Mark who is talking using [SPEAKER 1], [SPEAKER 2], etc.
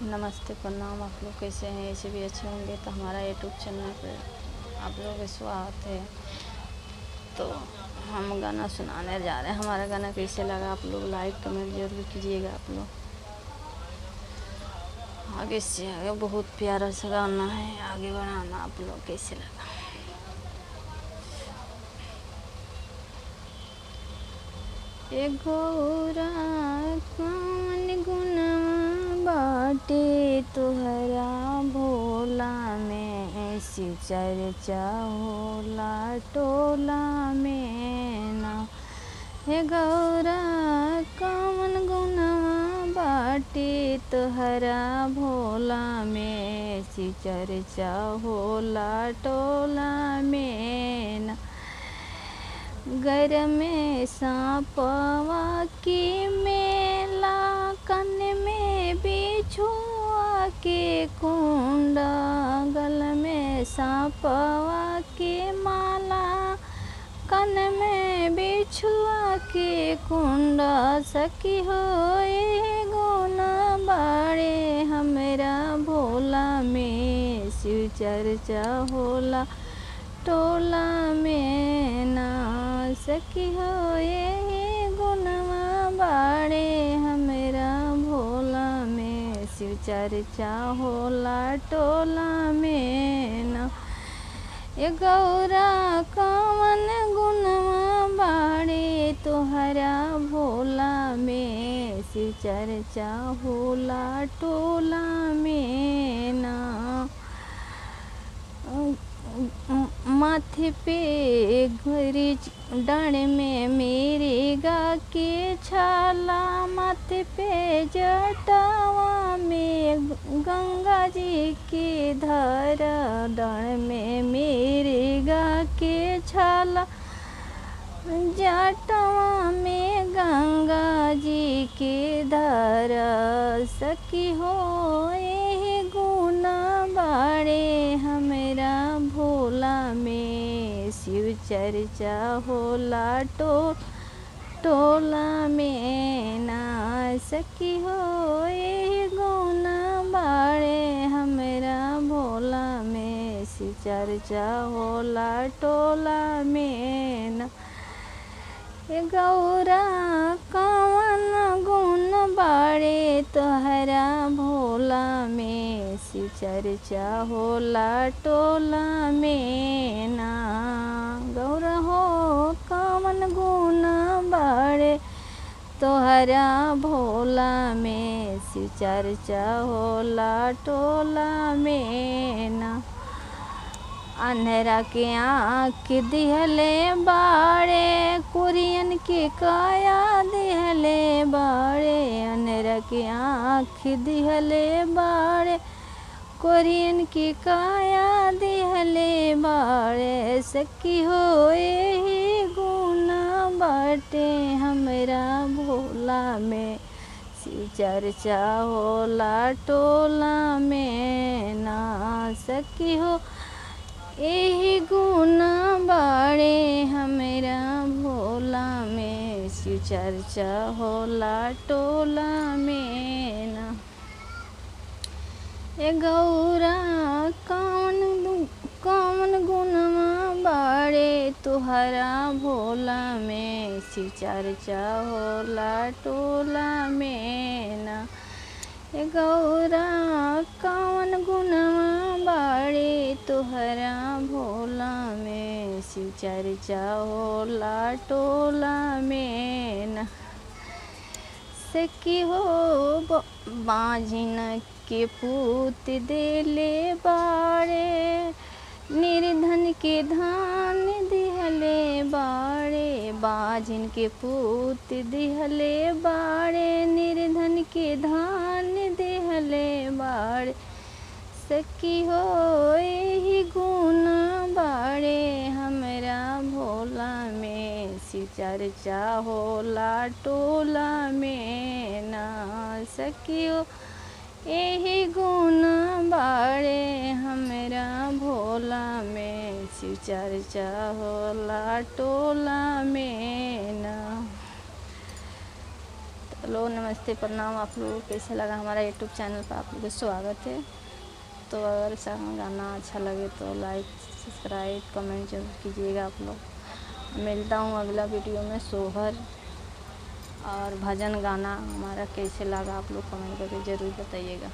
[SPEAKER 1] नमस्ते, प्रणाम। आप लोग कैसे हैं? ऐसे भी अच्छे होंगे तो हमारा यूट्यूब चैनल पर आप लोगों का स्वागत है। तो हम गाना सुनाने जा रहे हैं। हमारा गाना कैसे लगा आप लोग लाइक कमेंट जरूर कीजिएगा। आप लोग आगे से आगे बहुत प्यारा सा गाना है, आगे बढ़ाना। आप लोग कैसे लगा? ए गौरा कौन गुनवा बाटे तुहरा भोला में, ऐसी चर्चा होला टोला में ना। हे गौरा कौन गुनवा बाटे तुहरा भोला में, ऐसी चर्चा होला टोला में ना। घर में सांपवा की मेला, कन में बिछुआ के कुंडा, गल में सांपवा की माला, कन में बिछुआ के कुंडा। सखी होए गुण बाड़े हमरा भोला में, शिव चर्चा होला टोला में ना। सखी होए गुणवा बाड़े हमरा भोला में, शिव चर्चा होला टोला में ना। ए गौरा कौन गुणवा बाड़े तोहरा भोला में, शिव चर्चा होला टोला में ना। माथे पे घरी डाँड में मेरे गा के छाला, माथे पे जटावा में गंगा जी की धारा, डाँड में मेरे गा के छाला, जटावा में गंगा जी की धारा। सखी होए गुना बाड़े हमरा भोला में, शिव चर्चा होला टोला में ना। सखी होए गुना बाड़े हमरा भोला में, शिव चर्चा होला टोला में ना। गौरा कौन गुण बाड़े तोहरा भोला में, शिव चर्चा होला टोला में ना। गौरा हो कौन गुण बाड़े तोहरा भोला में, शिव चर्चा होला टोला में ना। अंधेरा के आँख दिहले बाड़े, कुरियन के काया दिहले बाड़े, अंधेरा के आँख दिहले बाड़े, कुरियन की काया दिहले बाड़े। सखी होए ही गुना बाटे हमरा भोला में, शिव चर्चा होला टोला में ना। सखी हो एही गुना बाड़े हमरा भोला में, शिव चर्चा होला टोला में ना। ए गौरा कौन गुणवा बाड़े तुहरा भोला में, शिव चर्चा होला टोला में ना। ए गौरा कौन गुणवा बाड़े तुहरा भोला में, शिव चर्चा होला टोला में ना। सखी हो बाझिन के पूत देले बाड़े, निर्धन के धान दिहले बाड़े, बाझिन के पूत दिहले बाड़े, निर्धन के धान दिहले बाड़े। सखी होए ही गुना बाड़े हमरा भोला में, शिव चर्चा होला टोला में ना। सखी हो एही गुना बाड़े हमरा भोला में, शिव चर्चा होला टोला में ना। हेलो नमस्ते प्रणाम। आप लोगों को कैसे लगा हमारा यूट्यूब चैनल पर आप लोगों का स्वागत है। तो अगर ऐसा गाना अच्छा लगे तो लाइक सब्सक्राइब कमेंट जरूर कीजिएगा आप लोग। मिलता हूँ अगला वीडियो में। सोहर और भजन गाना हमारा कैसे लगा आप लोग कमेंट करके ज़रूर बताइएगा।